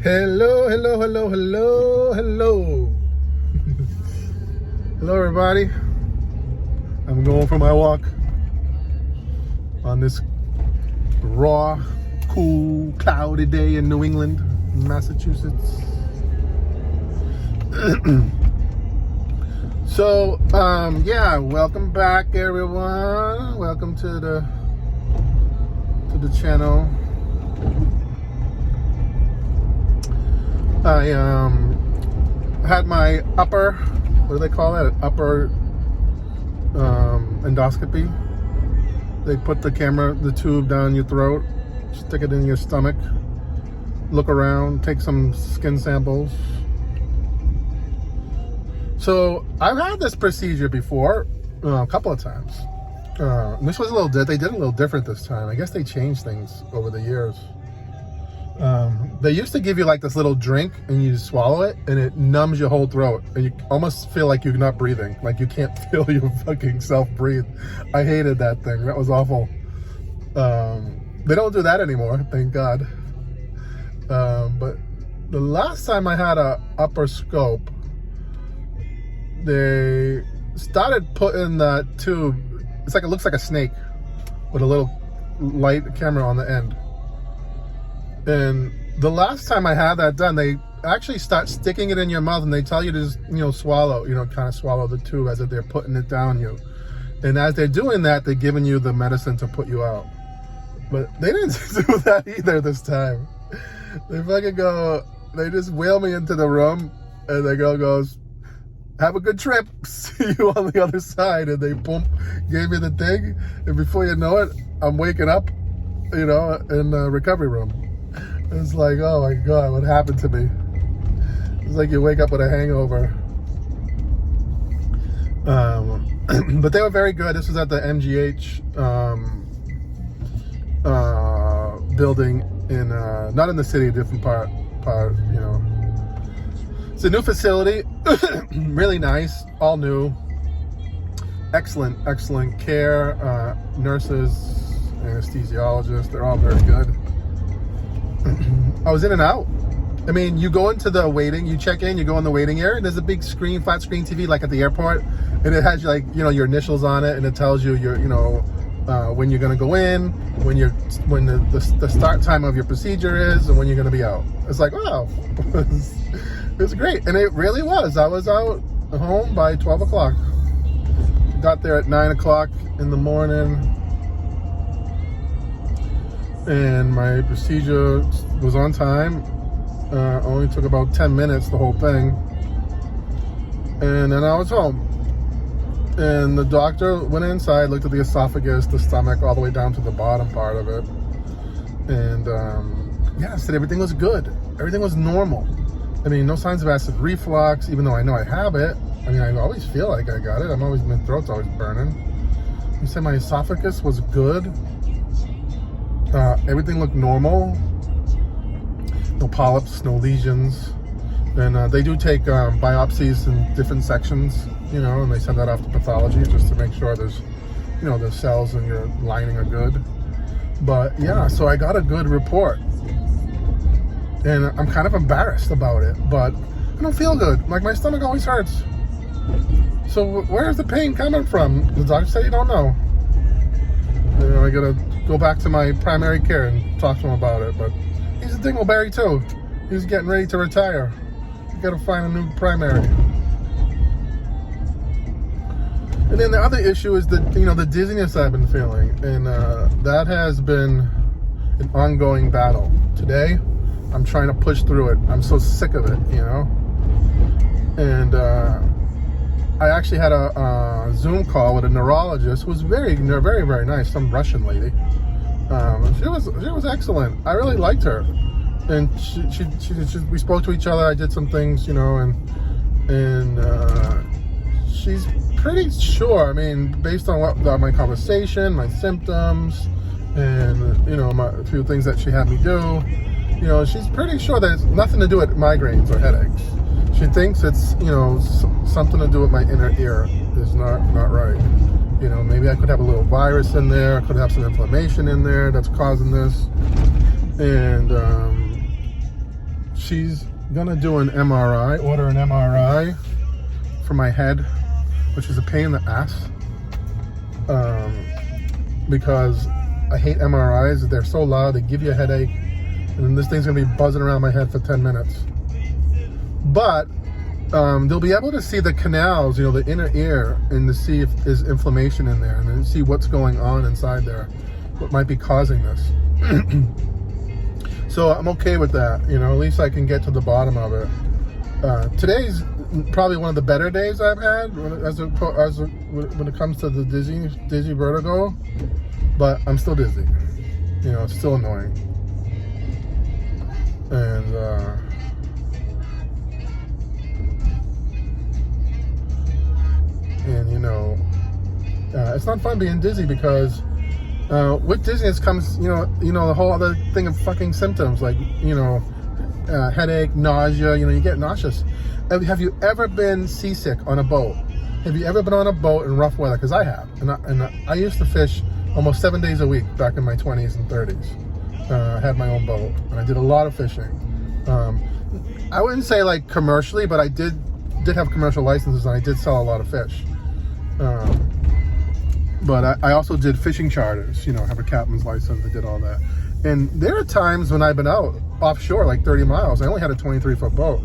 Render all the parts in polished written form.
Hello, hello, hello, hello, hello. Hello, everybody. I'm going for my walk on this raw, cool, cloudy day in New England, Massachusetts. So, yeah, welcome back, everyone. Welcome to the channel. I had my upper, what do they call that? Upper endoscopy. They put the tube down your throat, stick it in your stomach, look around, take some skin samples. So I've had this procedure before, a couple of times. This was they did a little different this time. I guess they changed things over the years. They used to give you like this little drink and you swallow it and it numbs your whole throat and you almost feel like you're not breathing, like you can't feel your fucking self breathe. I hated that thing. That was awful. They don't do that anymore, thank God. But the last time I had a upper scope, they started putting that tube, it's like, it looks like a snake with a little light camera on the end. And the last time I had that done, they actually start sticking it in your mouth and they tell you to just, swallow, kind of swallow the tube as if they're putting it down you. And as they're doing that, they're giving you the medicine to put you out. But they didn't do that either this time. They they just wheel me into the room and the girl goes, "Have a good trip, see you on the other side." And they gave me the thing. And before you know it, I'm waking up, in the recovery room. It's like, oh my God, what happened to me? It's like you wake up with a hangover. But they were very good. This was at the MGH building in, not in the city, a different part, It's a new facility, really nice, all new. Excellent care. Nurses, anesthesiologists, they're all very good. I was in and out. I mean, you go into the waiting, you check in, you go in the waiting area, and there's a big screen, flat screen TV like at the airport, and it has your initials on it, and it tells you when you're gonna go in, when the start time of your procedure is, and when you're gonna be out. It's like, wow, it was great, and it really was. I was out home by 12 o'clock. Got there at 9 o'clock in the morning. And my procedure was on time. Only took about 10 minutes, the whole thing. And then I was home. And the doctor went inside, looked at the esophagus, the stomach, all the way down to the bottom part of it. And said everything was good. Everything was normal. I mean, no signs of acid reflux, even though I know I have it. I mean, I always feel like I got it. My throat's always burning. He said my esophagus was good. Everything looked normal. No polyps, no lesions. And they do take biopsies in different sections, and they send that off to pathology just to make sure there's, the cells in your lining are good. But yeah, so I got a good report. And I'm kind of embarrassed about it, but I don't feel good. Like, my stomach always hurts. So where's the pain coming from? The doctor said, you don't know. I gotta go back to my primary care and talk to him about it. But he's a dingleberry too. He's getting ready to retire. You gotta find a new primary. And then the other issue is the dizziness I've been feeling, and that has been an ongoing battle. Today, I'm trying to push through it. I'm so sick of it, And I actually had a Zoom call with a neurologist who was very, very, very nice. Some Russian lady. She was excellent. I really liked her, and we spoke to each other. I did some things, and she's pretty sure. I mean, based on my conversation, my symptoms, and a few things that she had me do. She's pretty sure that it's nothing to do with migraines or headaches. She thinks it's, something to do with my inner ear is not right. Maybe I could have a little virus in there. I could have some inflammation in there that's causing this. And she's gonna do an MRI, order an MRI for my head, which is a pain in the ass. Because I hate MRIs. They're so loud, they give you a headache, and then this thing's gonna be buzzing around my head for 10 minutes. But they'll be able to see the canals, you know, the inner ear, and to see if there's inflammation in there, and then see what's going on inside there, what might be causing this. So I'm okay with that, you know, at least I can get to the bottom of it. Today's probably one of the better days I've had when it comes to the dizzy vertigo, but I'm still dizzy. You know, it's still annoying. And you know, it's not fun being dizzy because with dizziness comes, you know, the whole other thing of fucking symptoms, like, you know, headache, nausea, you know, you get nauseous. Have you ever been seasick on a boat? Have you ever been on a boat in rough weather? Because I have. And I used to fish almost 7 days a week back in my 20s and 30s. I had my own boat, and I did a lot of fishing. I wouldn't say like commercially, but I did have commercial licenses, and I did sell a lot of fish. But I also did fishing charters, you know, have a captain's license, I did all that. And there are times when I've been out offshore, like 30 miles, I only had a 23-foot boat,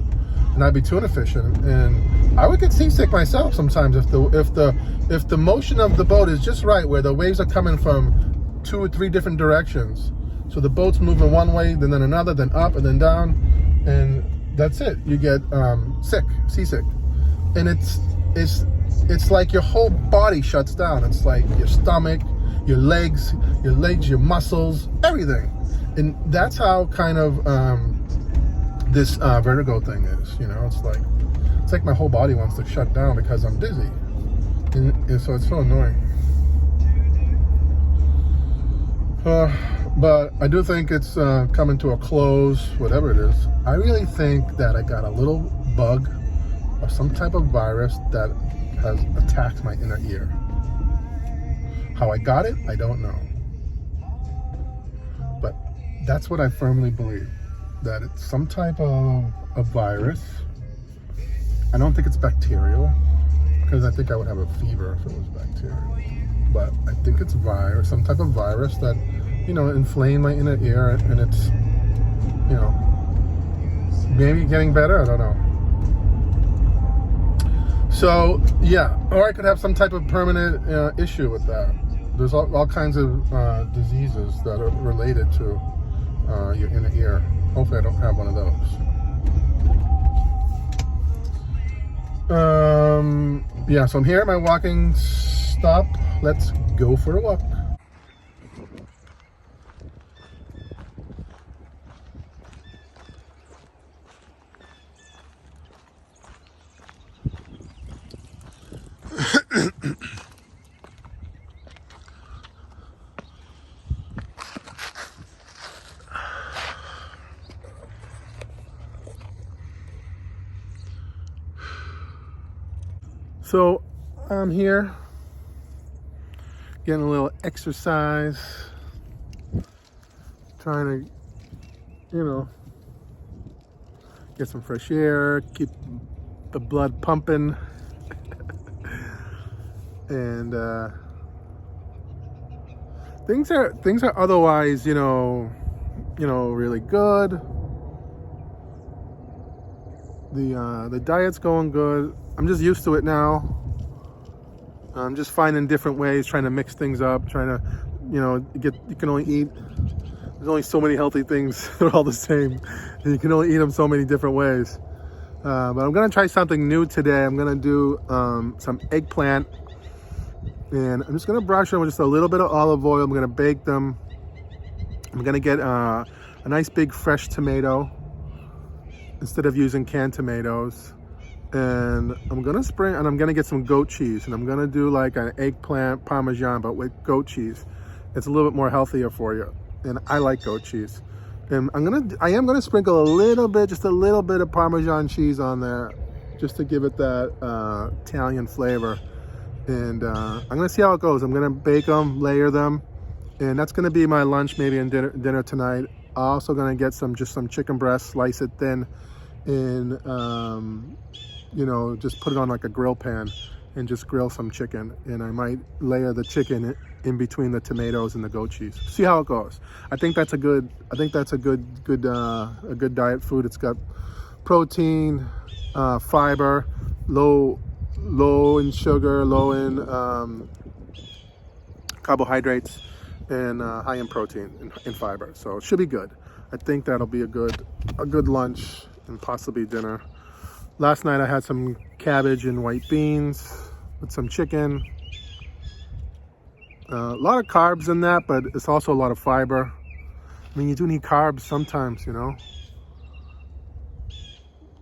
and I'd be tuna fishing, and I would get seasick myself sometimes if the motion of the boat is just right, where the waves are coming from 2 or 3 different directions. So the boat's moving one way, then another, then up, and then down, and that's it. You get seasick, and it's like your whole body shuts down. It's like your stomach, your legs, your muscles, everything. And that's how kind of this vertigo thing is, you know. It's like my whole body wants to shut down because I'm dizzy. And so it's so annoying. But I do think it's coming to a close, whatever it is. I really think that I got a little bug or some type of virus that has attacked my inner ear. How I got it, I don't know. But that's what I firmly believe, that it's some type of a virus. I don't think it's bacterial, because I think I would have a fever if it was bacterial. But I think it's virus, some type of virus that, you know, inflamed my inner ear, and it's, you know, maybe getting better, I don't know. So, yeah, or I could have some type of permanent issue with that. There's all kinds of diseases that are related to your inner ear. Hopefully I don't have one of those. Yeah, so I'm here at my walking stop. Let's go for a walk. So I'm here getting a little exercise, trying to, you know, get some fresh air, keep the blood pumping, and things are otherwise, you know, really good. The diet's going good. I'm just used to it now. I'm just finding different ways, trying to mix things up, trying to, you know, you can only eat, there's only so many healthy things. They're all the same. And you can only eat them so many different ways. But I'm gonna try something new today. I'm gonna do some eggplant, and I'm just gonna brush them with just a little bit of olive oil. I'm gonna bake them. I'm gonna get a nice big fresh tomato instead of using canned tomatoes. And I'm gonna get some goat cheese, and I'm gonna do like an eggplant parmesan, but with goat cheese. It's a little bit more healthier for you, and I like goat cheese. And I am gonna sprinkle just a little bit of Parmesan cheese on there, just to give it that Italian flavor. And I'm gonna see how it goes. I'm gonna bake them, layer them, and that's gonna be my lunch, maybe, and dinner tonight. Also gonna get just some chicken breast, slice it thin, and you know, just put it on like a grill pan and just grill some chicken. And I might layer the chicken in between the tomatoes and the goat cheese. See how it goes. I think that's a good diet food. It's got protein, fiber, low in sugar, low in carbohydrates, and high in protein and fiber. So it should be good. I think that'll be a good lunch and possibly dinner. Last night I had some cabbage and white beans with some chicken. A lot of carbs in that, but it's also a lot of fiber. I mean, you do need carbs sometimes, you know.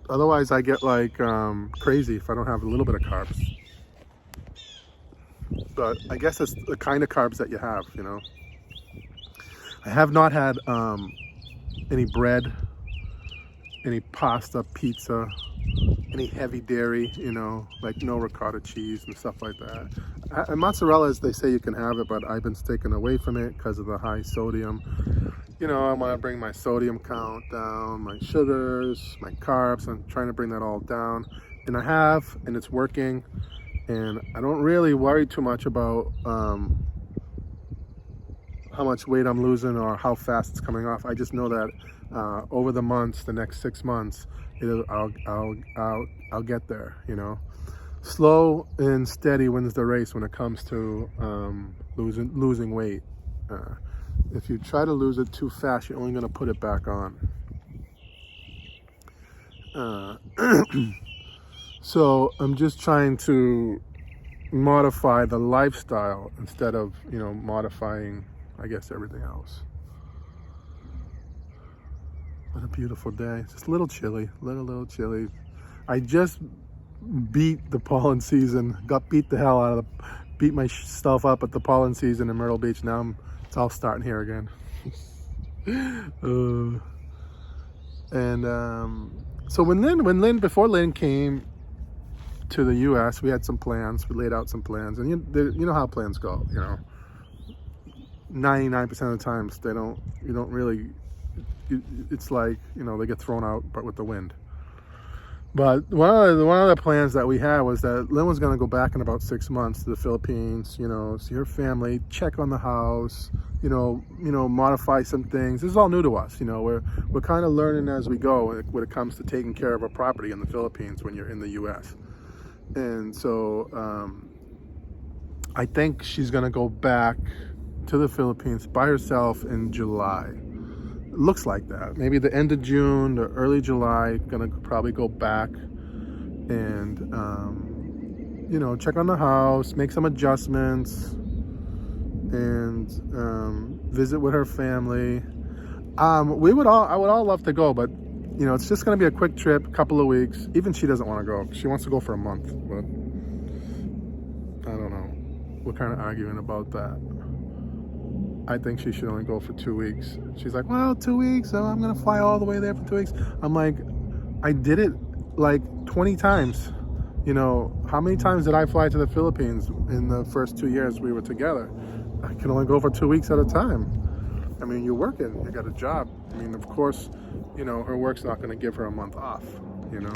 Otherwise I get like crazy if I don't have a little bit of carbs. But I guess it's the kind of carbs that you have, you know. I have not had any bread, any pasta, pizza, any heavy dairy, you know, like no ricotta cheese and stuff like that. And mozzarella, they say you can have it, but I've been sticking away from it because of the high sodium. You know, I want to bring my sodium count down, my sugars, my carbs. I'm trying to bring that all down. And I have, and it's working. And I don't really worry too much about how much weight I'm losing or how fast it's coming off. I just know that over the months, the next 6 months, I'll get there, you know. Slow and steady wins the race when it comes to losing weight. If you try to lose it too fast, you're only going to put it back on. So I'm just trying to modify the lifestyle instead of, you know, modifying, I guess, everything else. What a beautiful day. Just a little chilly, little chilly. I just beat the pollen season, beat myself up at the pollen season in Myrtle Beach. Now it's all starting here again. So before Lynn came to the U.S., we had some plans. We laid out some plans, and you know how plans go. You know, 99% of the times it's like, you know, they get thrown out, but with the wind. But one of the plans that we had was that Lynn was going to go back in about 6 months to the Philippines, you know, see her family, check on the house, you know, modify some things. This is all new to us, you know. We're kind of learning as we go when it comes to taking care of a property in the Philippines when you're in the U.S. And so I think she's going to go back to the Philippines by herself in July. It looks like that. Maybe the end of June or early July, gonna probably go back and, you know, check on the house, make some adjustments, and visit with her family. I would all love to go, but, you know, it's just gonna be a quick trip, couple of weeks. Even she doesn't want to go. She wants to go for a month, but I don't know. We're kind of arguing about that. I think she should only go for 2 weeks. She's like, well, 2 weeks, so I'm gonna fly all the way there for 2 weeks. I'm like, I did it like 20 times. You know, how many times did I fly to the Philippines in the first 2 years we were together? I can only go for 2 weeks at a time. I mean, you're working, you got a job. I mean, of course, you know, her work's not gonna give her a month off, you know.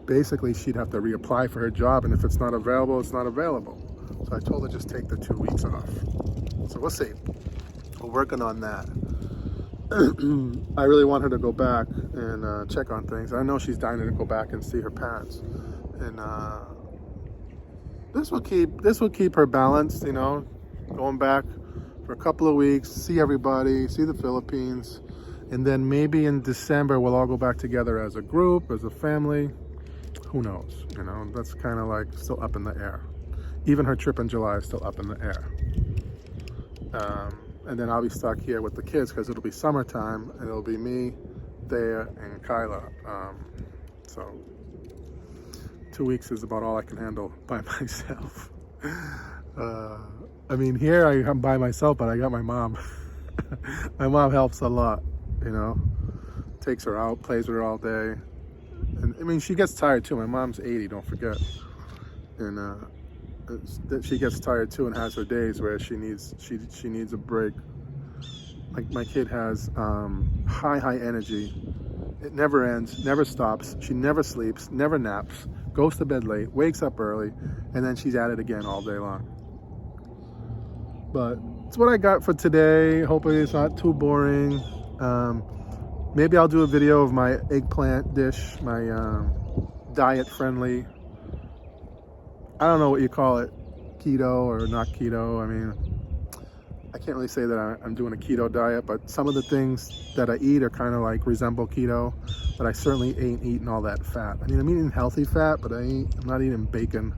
Basically, she'd have to reapply for her job, and if it's not available, it's not available. So I told her just take the 2 weeks off. So we'll see. We're working on that. I really want her to go back and check on things. I know she's dying to go back and see her parents, and this will keep her balanced. You know, going back for a couple of weeks, see everybody, see the Philippines, and then maybe in December we'll all go back together as a group, as a family. Who knows? You know, that's kind of like still up in the air. Even her trip in July is still up in the air. And then I'll be stuck here with the kids because it'll be summertime, and it'll be me, Thea, and Kyla. So 2 weeks is about all I can handle by myself. I mean, here I'm by myself, but I got my mom. My mom helps a lot, you know. Takes her out, plays with her all day. And I mean, she gets tired too. My mom's 80, don't forget. And she gets tired too and has her days where she needs a break. like my kid has high energy. It never ends, never stops. She never sleeps, never naps, goes to bed late, wakes up early, and then she's at it again all day long. But it's what I got for today. Hopefully it's not too boring. Maybe I'll do a video of my eggplant dish, my diet friendly, I don't know what you call it, keto or not keto. I mean, I can't really say that I'm doing a keto diet, but some of the things that I eat are kind of like resemble keto, but I certainly ain't eating all that fat. I mean, I'm eating healthy fat, but I'm not eating bacon.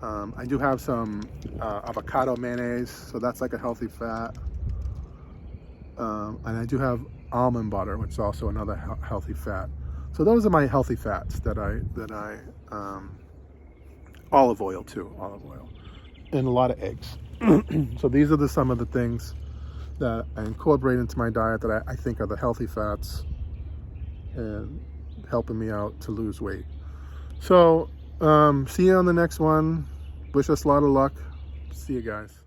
I do have some avocado mayonnaise, so that's like a healthy fat. And I do have almond butter, which is also another healthy fat. So those are my healthy fats that I olive oil too, and a lot of eggs. So these are some of the things that I incorporate into my diet that I think are the healthy fats and helping me out to lose weight. So see you on the next one. Wish us a lot of luck. See you guys.